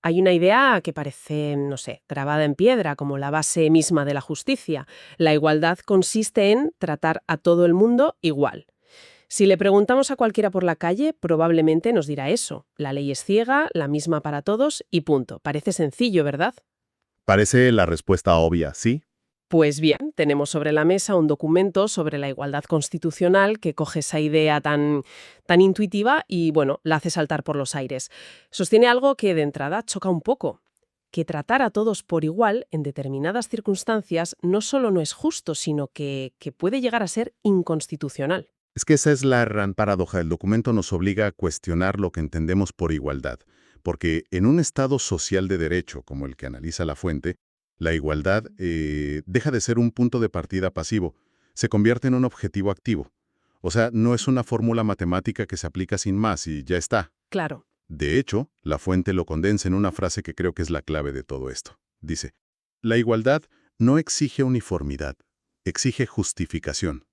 Hay una idea que parece, no sé, grabada en piedra, como la base misma de la justicia. La igualdad consiste en tratar a todo el mundo igual. Si le preguntamos a cualquiera por la calle, probablemente nos dirá eso. La ley es ciega, la misma para todos y punto. Parece sencillo, ¿verdad? Parece la respuesta obvia, ¿sí? Pues bien, tenemos sobre la mesa un documento sobre la igualdad constitucional que coge esa idea tan intuitiva y, bueno, la hace saltar por los aires. Sostiene algo que de entrada choca un poco, que tratar a todos por igual en determinadas circunstancias no solo no es justo, sino que puede llegar a ser inconstitucional. Es que esa es la gran paradoja. El documento nos obliga a cuestionar lo que entendemos por igualdad, porque en un Estado social de derecho, como el que analiza La Fuente, la igualdad deja de ser un punto de partida pasivo, se convierte en un objetivo activo. O sea, no es una fórmula matemática que se aplica sin más y ya está. Claro. De hecho, La Fuente lo condensa en una frase que creo que es la clave de todo esto. Dice, la igualdad no exige uniformidad, exige justificación.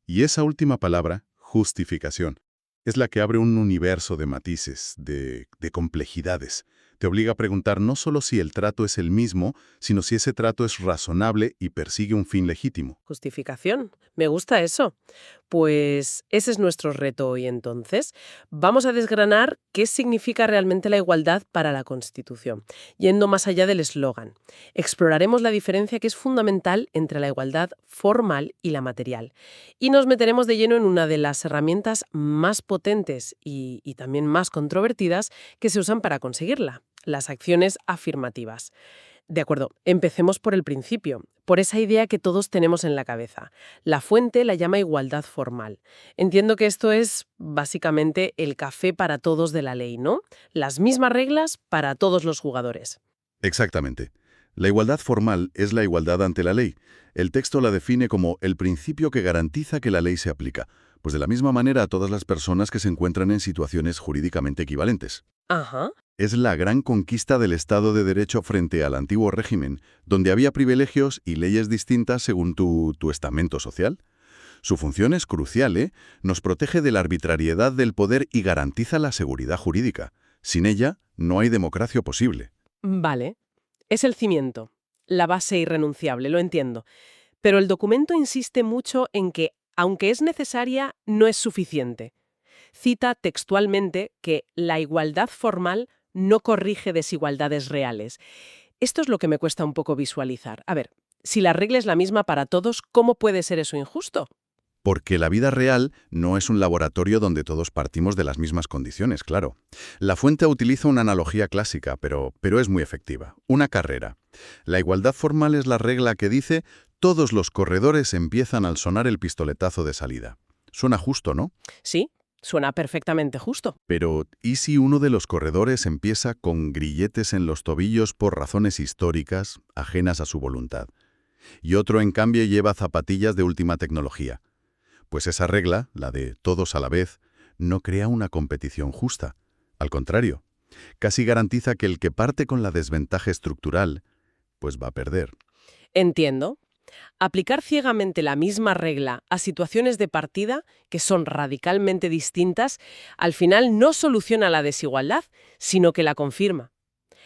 Y esa última palabra, justificación, es la que abre un universo de matices, de complejidades. Te obliga a preguntar no solo si el trato es el mismo, sino si ese trato es razonable y persigue un fin legítimo. Justificación. Me gusta eso. Pues ese es nuestro reto hoy entonces. Vamos a desgranar qué significa realmente la igualdad para la Constitución, yendo más allá del eslogan. Exploraremos la diferencia que es fundamental entre la igualdad formal y la material. Y nos meteremos de lleno en una de las herramientas más potentes y también más controvertidas que se usan para conseguirla, las acciones afirmativas. De acuerdo, empecemos por el principio, por esa idea que todos tenemos en la cabeza. La Fuente la llama igualdad formal. Entiendo que esto es básicamente el café para todos de la ley, ¿no? Las mismas reglas para todos los jugadores. Exactamente. La igualdad formal es la igualdad ante la ley. El texto la define como el principio que garantiza que la ley se aplica, pues de la misma manera a todas las personas que se encuentran en situaciones jurídicamente equivalentes. Ajá. Es la gran conquista del Estado de Derecho frente al antiguo régimen, donde había privilegios y leyes distintas según tu estamento social. Su función es crucial, ¿eh? Nos protege de la arbitrariedad del poder y garantiza la seguridad jurídica. Sin ella, no hay democracia posible. Vale. Es el cimiento, la base irrenunciable, lo entiendo. Pero el documento insiste mucho en que, aunque es necesaria, no es suficiente. Cita textualmente que la igualdad formal no corrige desigualdades reales. Esto es lo que me cuesta un poco visualizar. A ver, si la regla es la misma para todos, ¿cómo puede ser eso injusto? Porque la vida real no es un laboratorio donde todos partimos de las mismas condiciones, claro. La Fuente utiliza una analogía clásica, pero es muy efectiva. Una carrera. La igualdad formal es la regla que dice todos los corredores empiezan al sonar el pistoletazo de salida. Suena justo, ¿no? Sí, suena perfectamente justo. Pero, ¿y si uno de los corredores empieza con grilletes en los tobillos por razones históricas, ajenas a su voluntad? Y otro, en cambio, lleva zapatillas de última tecnología. Pues esa regla, la de todos a la vez, no crea una competición justa. Al contrario, casi garantiza que el que parte con la desventaja estructural, pues va a perder. Entiendo. Aplicar ciegamente la misma regla a situaciones de partida, que son radicalmente distintas, al final no soluciona la desigualdad, sino que la confirma.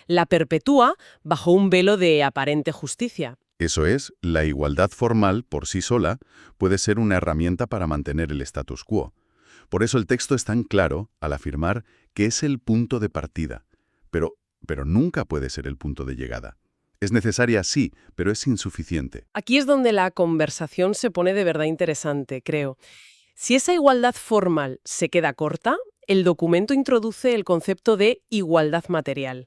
La perpetúa bajo un velo de aparente justicia. Eso es, la igualdad formal, por sí sola, puede ser una herramienta para mantener el status quo. Por eso el texto es tan claro al afirmar que es el punto de partida, pero nunca puede ser el punto de llegada. Es necesaria, sí, pero es insuficiente. Aquí es donde la conversación se pone de verdad interesante, creo. Si esa igualdad formal se queda corta, el documento introduce el concepto de igualdad material.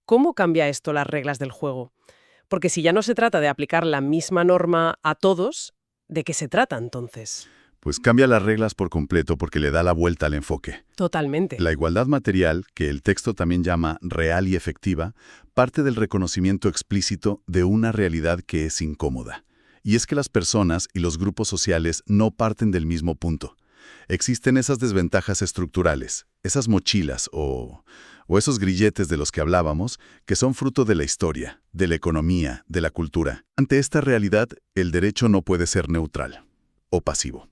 ¿Cómo cambia esto las reglas del juego? Porque si ya no se trata de aplicar la misma norma a todos, ¿de qué se trata entonces? Pues cambia las reglas por completo porque le da la vuelta al enfoque. Totalmente. La igualdad material, que el texto también llama real y efectiva, parte del reconocimiento explícito de una realidad que es incómoda. Y es que las personas y los grupos sociales no parten del mismo punto. Existen esas desventajas estructurales, esas mochilas o esos grilletes de los que hablábamos, que son fruto de la historia, de la economía, de la cultura. Ante esta realidad, el derecho no puede ser neutral o pasivo.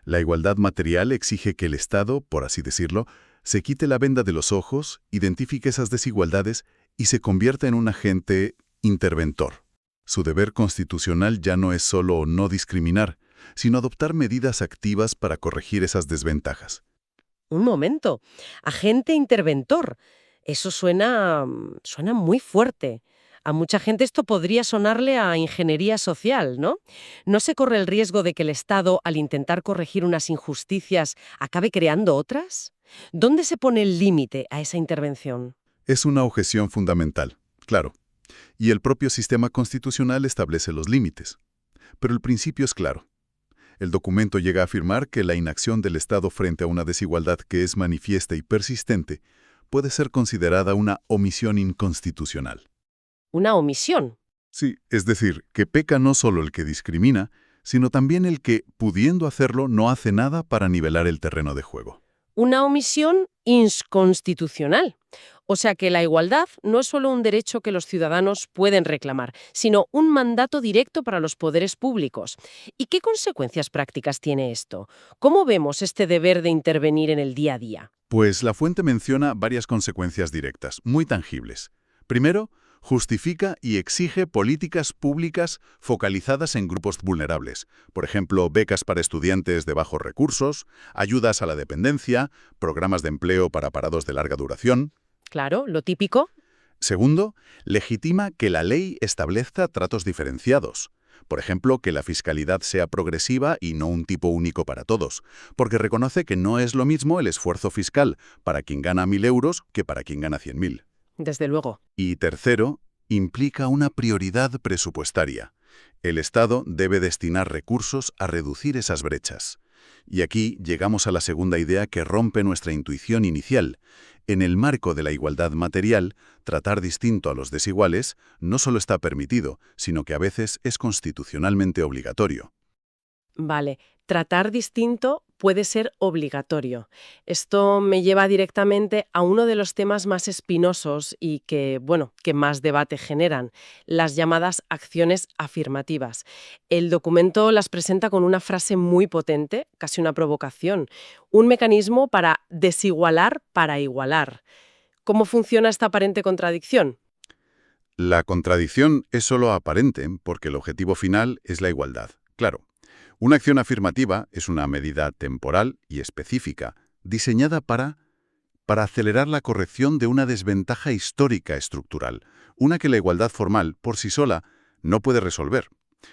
La igualdad material exige que el Estado, por así decirlo, se quite la venda de los ojos, identifique esas desigualdades y se convierta en un agente interventor. Su deber constitucional ya no es solo no discriminar, sino adoptar medidas activas para corregir esas desventajas. Un momento. Agente interventor. Eso suena muy fuerte. A mucha gente esto podría sonarle a ingeniería social, ¿no? ¿No se corre el riesgo de que el Estado, al intentar corregir unas injusticias, acabe creando otras? ¿Dónde se pone el límite a esa intervención? Es una objeción fundamental, claro, y el propio sistema constitucional establece los límites. Pero el principio es claro. El documento llega a afirmar que la inacción del Estado frente a una desigualdad que es manifiesta y persistente puede ser considerada una omisión inconstitucional. Una omisión. Sí, es decir, que peca no solo el que discrimina, sino también el que, pudiendo hacerlo, no hace nada para nivelar el terreno de juego. Una omisión inconstitucional. O sea que la igualdad no es solo un derecho que los ciudadanos pueden reclamar, sino un mandato directo para los poderes públicos. ¿Y qué consecuencias prácticas tiene esto? ¿Cómo vemos este deber de intervenir en el día a día? Pues la fuente menciona varias consecuencias directas, muy tangibles. Primero, justifica y exige políticas públicas focalizadas en grupos vulnerables. Por ejemplo, becas para estudiantes de bajos recursos, ayudas a la dependencia, programas de empleo para parados de larga duración. Claro, lo típico. Segundo, legitima que la ley establezca tratos diferenciados. Por ejemplo, que la fiscalidad sea progresiva y no un tipo único para todos, porque reconoce que no es lo mismo el esfuerzo fiscal para quien gana 1.000 euros que para quien gana 100.000. Desde luego. Y tercero, implica una prioridad presupuestaria. El Estado debe destinar recursos a reducir esas brechas. Y aquí llegamos a la segunda idea que rompe nuestra intuición inicial. En el marco de la igualdad material, tratar distinto a los desiguales no solo está permitido, sino que a veces es constitucionalmente obligatorio. Vale, tratar distinto puede ser obligatorio. Esto me lleva directamente a uno de los temas más espinosos y que más debate generan, las llamadas acciones afirmativas. El documento las presenta con una frase muy potente, casi una provocación, un mecanismo para desigualar para igualar. ¿Cómo funciona esta aparente contradicción? La contradicción es solo aparente porque el objetivo final es la igualdad. Claro. Una acción afirmativa es una medida temporal y específica, diseñada para acelerar la corrección de una desventaja histórica estructural, una que la igualdad formal, por sí sola, no puede resolver.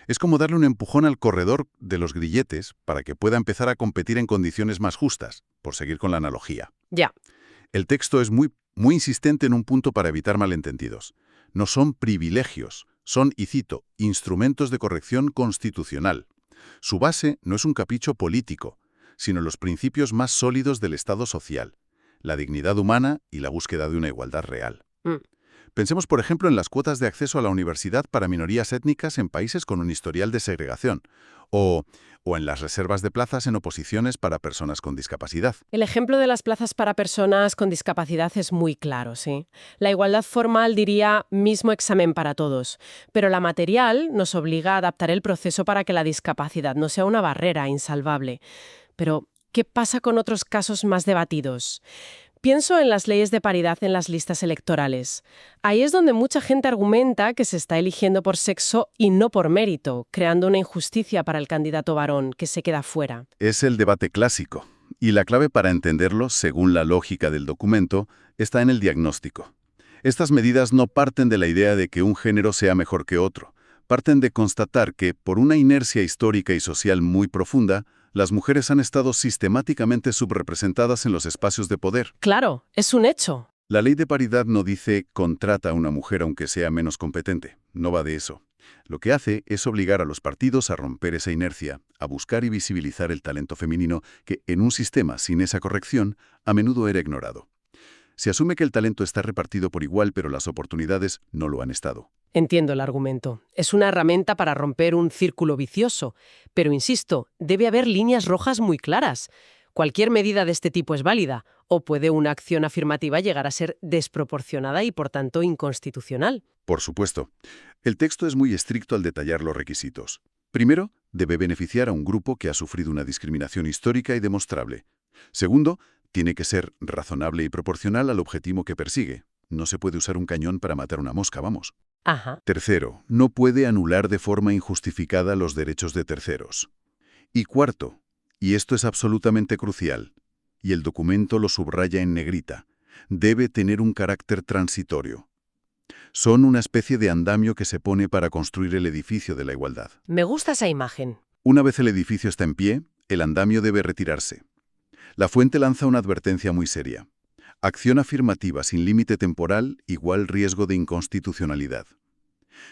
Es como darle un empujón al corredor de los grilletes para que pueda empezar a competir en condiciones más justas, por seguir con la analogía. Ya. El texto es muy insistente en un punto para evitar malentendidos. No son privilegios, son, y cito, instrumentos de corrección constitucional. Su base no es un capricho político, sino los principios más sólidos del Estado social, la dignidad humana y la búsqueda de una igualdad real. Mm. Pensemos, por ejemplo, en las cuotas de acceso a la universidad para minorías étnicas en países con un historial de segregación, o en las reservas de plazas en oposiciones para personas con discapacidad. El ejemplo de las plazas para personas con discapacidad es muy claro, sí. La igualdad formal diría mismo examen para todos, pero la material nos obliga a adaptar el proceso para que la discapacidad no sea una barrera insalvable. Pero, ¿qué pasa con otros casos más debatidos? Pienso en las leyes de paridad en las listas electorales. Ahí es donde mucha gente argumenta que se está eligiendo por sexo y no por mérito, creando una injusticia para el candidato varón que se queda fuera. Es el debate clásico, y la clave para entenderlo, según la lógica del documento, está en el diagnóstico. Estas medidas no parten de la idea de que un género sea mejor que otro. Parten de constatar que, por una inercia histórica y social muy profunda, las mujeres han estado sistemáticamente subrepresentadas en los espacios de poder. Claro, es un hecho. La ley de paridad no dice contrata a una mujer aunque sea menos competente. No va de eso. Lo que hace es obligar a los partidos a romper esa inercia, a buscar y visibilizar el talento femenino que, en un sistema sin esa corrección, a menudo era ignorado. Se asume que el talento está repartido por igual, pero las oportunidades no lo han estado. Entiendo el argumento. Es una herramienta para romper un círculo vicioso. Pero insisto, debe haber líneas rojas muy claras. Cualquier medida de este tipo es válida, o puede una acción afirmativa llegar a ser desproporcionada y, por tanto, inconstitucional. Por supuesto. El texto es muy estricto al detallar los requisitos. Primero, debe beneficiar a un grupo que ha sufrido una discriminación histórica y demostrable. Segundo, tiene que ser razonable y proporcional al objetivo que persigue. No se puede usar un cañón para matar una mosca, vamos. Ajá. Tercero, no puede anular de forma injustificada los derechos de terceros. Y cuarto, y esto es absolutamente crucial, y el documento lo subraya en negrita, debe tener un carácter transitorio. Son una especie de andamio que se pone para construir el edificio de la igualdad. Me gusta esa imagen. Una vez el edificio está en pie, el andamio debe retirarse. La fuente lanza una advertencia muy seria. Acción afirmativa sin límite temporal igual riesgo de inconstitucionalidad.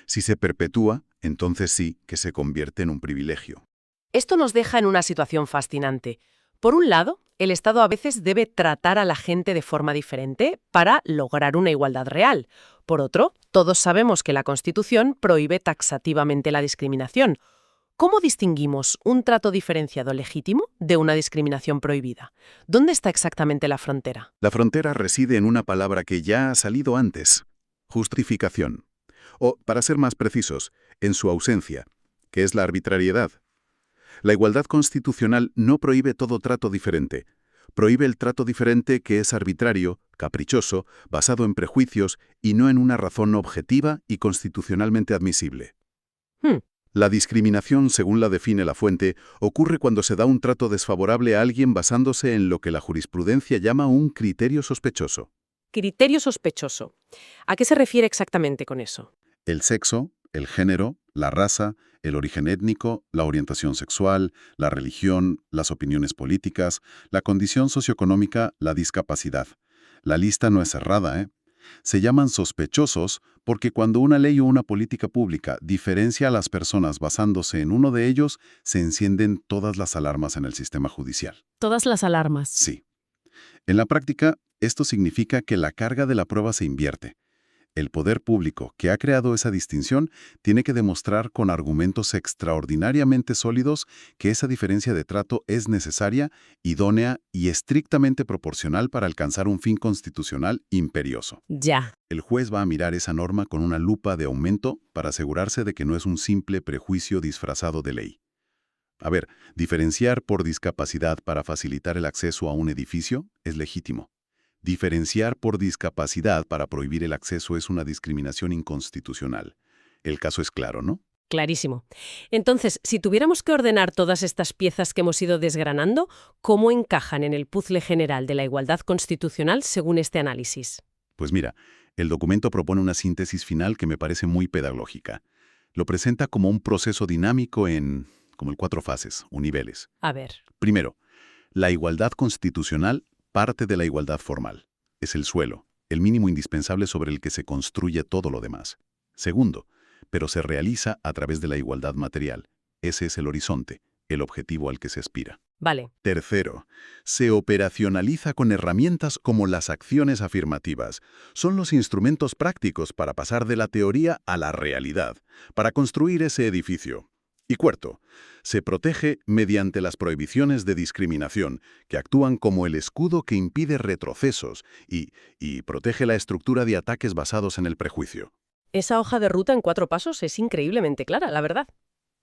Si se perpetúa, entonces sí que se convierte en un privilegio. Esto nos deja en una situación fascinante. Por un lado, el Estado a veces debe tratar a la gente de forma diferente para lograr una igualdad real. Por otro, todos sabemos que la Constitución prohíbe taxativamente la discriminación. ¿Cómo distinguimos un trato diferenciado legítimo de una discriminación prohibida? ¿Dónde está exactamente la frontera? La frontera reside en una palabra que ya ha salido antes: justificación. O, para ser más precisos, en su ausencia, que es la arbitrariedad. La igualdad constitucional no prohíbe todo trato diferente. Prohíbe el trato diferente que es arbitrario, caprichoso, basado en prejuicios y no en una razón objetiva y constitucionalmente admisible. Hmm. La discriminación, según la define la fuente, ocurre cuando se da un trato desfavorable a alguien basándose en lo que la jurisprudencia llama un criterio sospechoso. Criterio sospechoso. ¿A qué se refiere exactamente con eso? El sexo, el género, la raza, el origen étnico, la orientación sexual, la religión, las opiniones políticas, la condición socioeconómica, la discapacidad. La lista no es cerrada, ¿eh? Se llaman sospechosos porque cuando una ley o una política pública diferencia a las personas basándose en uno de ellos, se encienden todas las alarmas en el sistema judicial. Todas las alarmas. Sí. En la práctica, esto significa que la carga de la prueba se invierte. El poder público que ha creado esa distinción tiene que demostrar con argumentos extraordinariamente sólidos que esa diferencia de trato es necesaria, idónea y estrictamente proporcional para alcanzar un fin constitucional imperioso. Ya. El juez va a mirar esa norma con una lupa de aumento para asegurarse de que no es un simple prejuicio disfrazado de ley. A ver, diferenciar por discapacidad para facilitar el acceso a un edificio es legítimo. Diferenciar por discapacidad para prohibir el acceso es una discriminación inconstitucional. El caso es claro, ¿no? Clarísimo. Entonces, si tuviéramos que ordenar todas estas piezas que hemos ido desgranando, ¿cómo encajan en el puzzle general de la igualdad constitucional según este análisis? Pues mira, el documento propone una síntesis final que me parece muy pedagógica. Lo presenta como un proceso dinámico como en 4 fases o niveles. A ver. Primero, la igualdad constitucional parte de la igualdad formal. Es el suelo, el mínimo indispensable sobre el que se construye todo lo demás. Segundo, pero se realiza a través de la igualdad material. Ese es el horizonte, el objetivo al que se aspira. Vale. Tercero, se operacionaliza con herramientas como las acciones afirmativas. Son los instrumentos prácticos para pasar de la teoría a la realidad, para construir ese edificio. Y cuarto, se protege mediante las prohibiciones de discriminación, que actúan como el escudo que impide retrocesos y protege la estructura de ataques basados en el prejuicio. Esa hoja de ruta en 4 pasos es increíblemente clara, la verdad.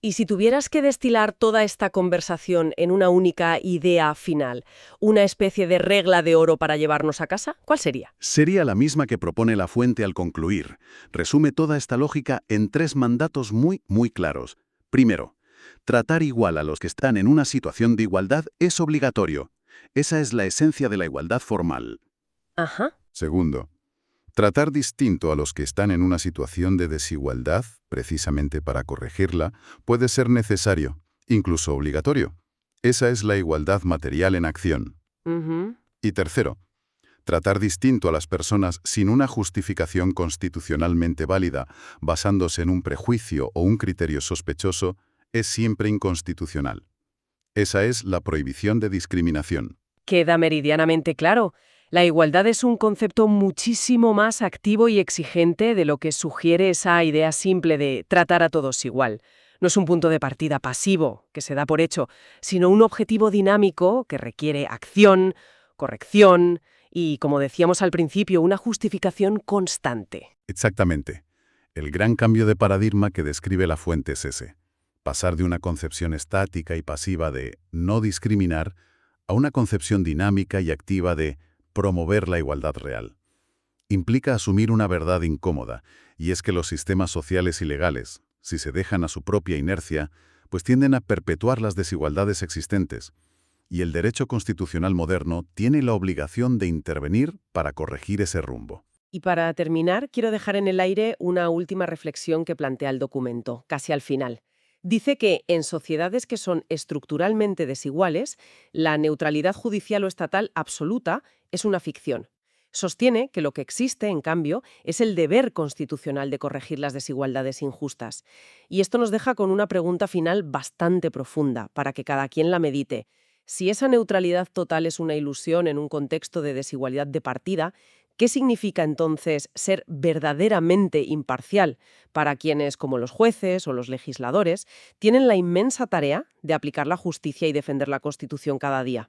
Y si tuvieras que destilar toda esta conversación en una única idea final, una especie de regla de oro para llevarnos a casa, ¿cuál sería? Sería la misma que propone la fuente al concluir. Resume toda esta lógica en 3 mandatos muy claros. Primero, tratar igual a los que están en una situación de igualdad es obligatorio. Esa es la esencia de la igualdad formal. Ajá. Segundo, tratar distinto a los que están en una situación de desigualdad, precisamente para corregirla, puede ser necesario, incluso obligatorio. Esa es la igualdad material en acción. Ujú. Y tercero, tratar distinto a las personas sin una justificación constitucionalmente válida, basándose en un prejuicio o un criterio sospechoso, es siempre inconstitucional. Esa es la prohibición de discriminación. Queda meridianamente claro. La igualdad es un concepto muchísimo más activo y exigente de lo que sugiere esa idea simple de tratar a todos igual. No es un punto de partida pasivo, que se da por hecho, sino un objetivo dinámico que requiere acción, corrección y, como decíamos al principio, una justificación constante. Exactamente. El gran cambio de paradigma que describe la fuente es ese. Pasar de una concepción estática y pasiva de no discriminar a una concepción dinámica y activa de promover la igualdad real. implica asumir una verdad incómoda, y es que los sistemas sociales y legales, si se dejan a su propia inercia, pues tienden a perpetuar las desigualdades existentes. Y el derecho constitucional moderno tiene la obligación de intervenir para corregir ese rumbo. Y para terminar, quiero dejar en el aire una última reflexión que plantea el documento, casi al final. Dice que en sociedades que son estructuralmente desiguales, la neutralidad judicial o estatal absoluta es una ficción. Sostiene que lo que existe, en cambio, es el deber constitucional de corregir las desigualdades injustas. Y esto nos deja con una pregunta final bastante profunda, para que cada quien la medite. Si esa neutralidad total es una ilusión en un contexto de desigualdad de partida, ¿qué significa entonces ser verdaderamente imparcial para quienes, como los jueces o los legisladores, tienen la inmensa tarea de aplicar la justicia y defender la Constitución cada día?